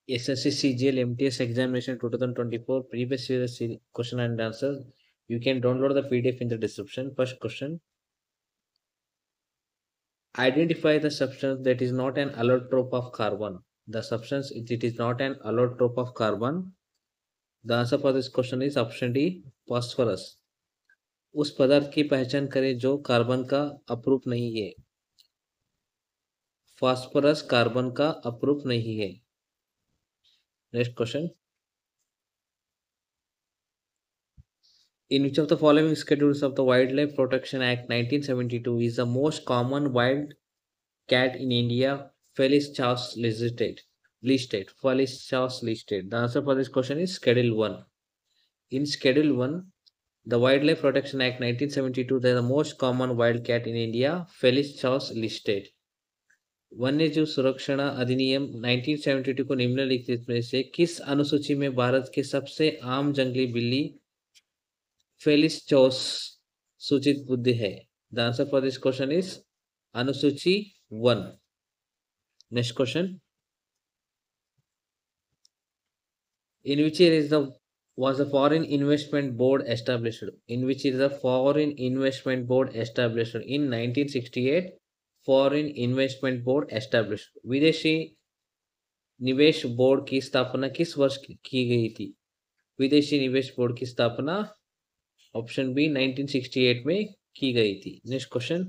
SSC CGL MTS examination 2024 previous year question and answers. You can download the PDF in the description. First question: identify the substance that is not an allotrope of carbon. The substance it is not an allotrope of carbon. The answer for this question is option D, phosphorus. उस पदार्थ की पहचान करें जो carbon का अपरूप नहीं है. फास्फोरस कार्बन का अपरूप नहीं है. Next question: in which of the following schedules of the Wildlife Protection Act 1972 is the most common wild cat in India? Felis chaos listed. Felis chaos listed. The answer for this question is Schedule 1. In Schedule 1, the Wildlife Protection Act 1972, they are the most common wild cat in India. Felis chaos listed. वन्यजीव संरक्षण अधिनियम 1972 को निम्नलिखित में से किस अनुसूची में भारत के सबसे आम जंगली बिल्ली फेलिस चौस सूचित बुद्धि है? The answer for this question is अनुसूची 1. Next question: in which year is the was the foreign investment board established? In which year is the foreign investment board established? In 1968 foreign investment board established. विदेशी निवेश board की स्थापना किस वर्ष की गई थी? विदेशी निवेश बोर्ड की स्थापना ऑप्शन बी 1968 में की गई थी. Next question: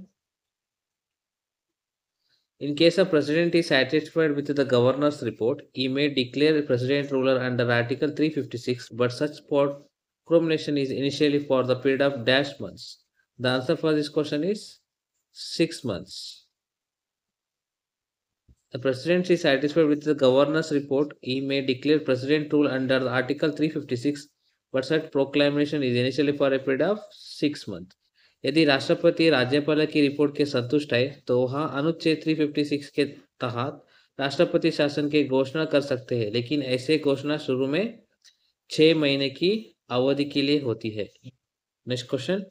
in case a president is satisfied with the governor's report, he may declare president ruler under Article 356, but such proclamation is initially for the period of dash months. The answer for this question is 6 months. The president is satisfied with the governor's report, he may declare president rule under Article 356, but such proclamation is initially for a period of 6 months. यदि राष्ट्रपति राज्यपाल की report के संतुष्ट है तो वहां अनुच्छेद 356 के तहत राष्ट्रपति शासन की घोषणा कर सकते हैं, लेकिन ऐसे घोषणा शुरू में 6 महीने की अवधि के लिए होती है. Next question: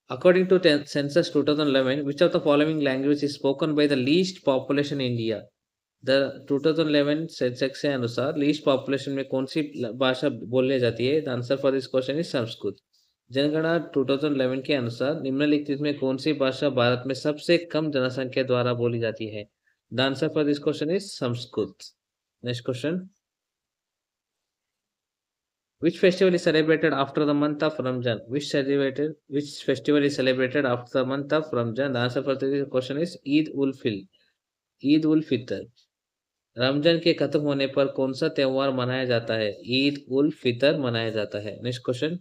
according to census 2011, which of the following language is spoken by the least population in India? The 2011 census के अनुसार लीस्ट पॉपुलेशन में कौन सी भाषा बोलने जाती है? The answer for this question is Sanskrit. जनगणना 2011 के अनुसार निम्नलिखित में कौन सी भाषा भारत में सबसे कम जनसंख्या द्वारा बोली जाती है? The answer for this question is Sanskrit. Next question: which festival is celebrated after the month of Ramzan? Which festival is celebrated after the month of Ramzan? The answer for this question is Eid ul Fitr. Ramzan के खत्म होने पर कौन सा त्योहार मनाया जाता है? ईद उल फितर मनाया जाता है. Next question: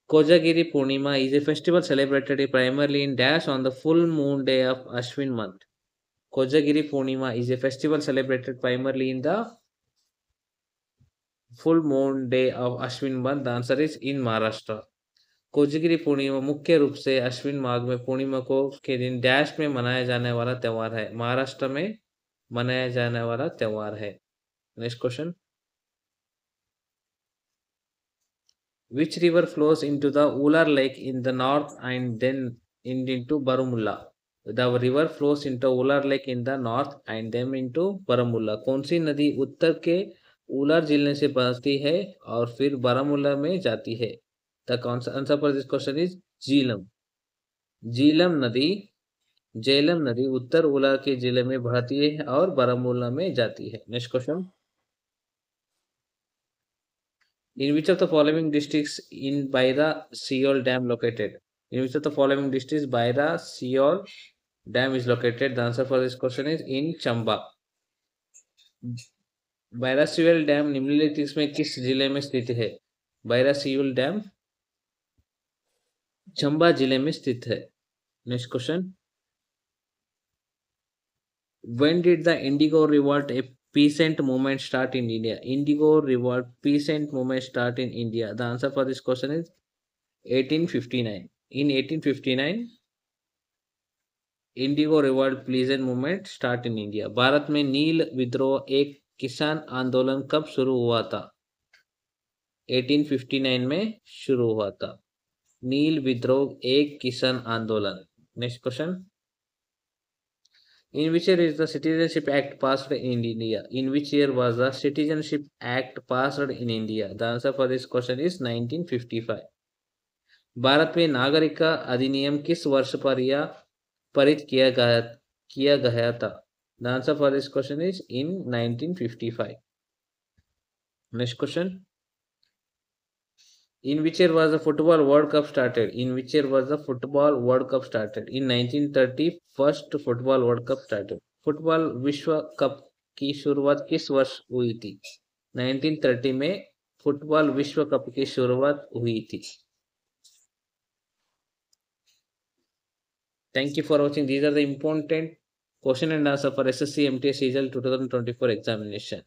Kojagiri Purnima is a festival celebrated primarily in dash on the full moon day of Ashwin month. Kojagiri Purnima is a festival celebrated primarily in the full moon day of Ashwin month. The answer is in Maharashtra. Kojagiri Purnima मुख्य रूप से अश्विन माघ में पूर्णिमा को के दिन dash में मनाया जाने वाला त्योहार है. महाराष्ट्र में मनाया जाने वाला त्योहार है. Next question: which river flows into the Ular Lake in the north and then into Baramulla? The river flows into Ular Lake in the north and then into Baramulla. कौन सी नदी उत्तर के उलार जिले से बहती है और फिर बारामूला में जाती है? The answer for this question is झीलम. झेलम नदी उत्तर उलार के जिले में बहती है और बारामूला में जाती है. Next question: in which of the following districts in Baira Seol Dam located? In which of the following districts Baira Seol Dam is located? The answer for this question is in Chamba. Baira Seol Dam निम्नलिखित में किस जिले में स्थित है? Baira Seol Dam Chamba जिले में स्थित है. Next question: when did the Indigo Revolt, a peasant movement, start in India? Indigo Revolt peasant movement start in India. The answer for this question is 1859. In 1859 Indigo revolt pleasant movement start in India. Bharat में नील विद्रोह एक किसान आंदोलन कब शुरू हुआ था? 1859 में शुरू हुआ था. नील विद्रोह एक किसान आंदोलन. Next question: In which year is the Citizenship Act passed in India? In which year was the Citizenship Act passed in India? The answer for this question is 1955. Bharat में नागरिक अधिनियम किस वर्ष पर यह पारित किया गया था? The answer for this question is in 1955. Next question. In which year was the Football World Cup started? In which year was the Football World Cup started? In 1930, first Football World Cup started. Football विश्व cup की शुरुआत किस वर्ष हुई थी? 1930 में football विश्व cup की शुरुआत हुई थी. Thank you for watching. These are the important question and answer for SSC MTS Season 2024 examination.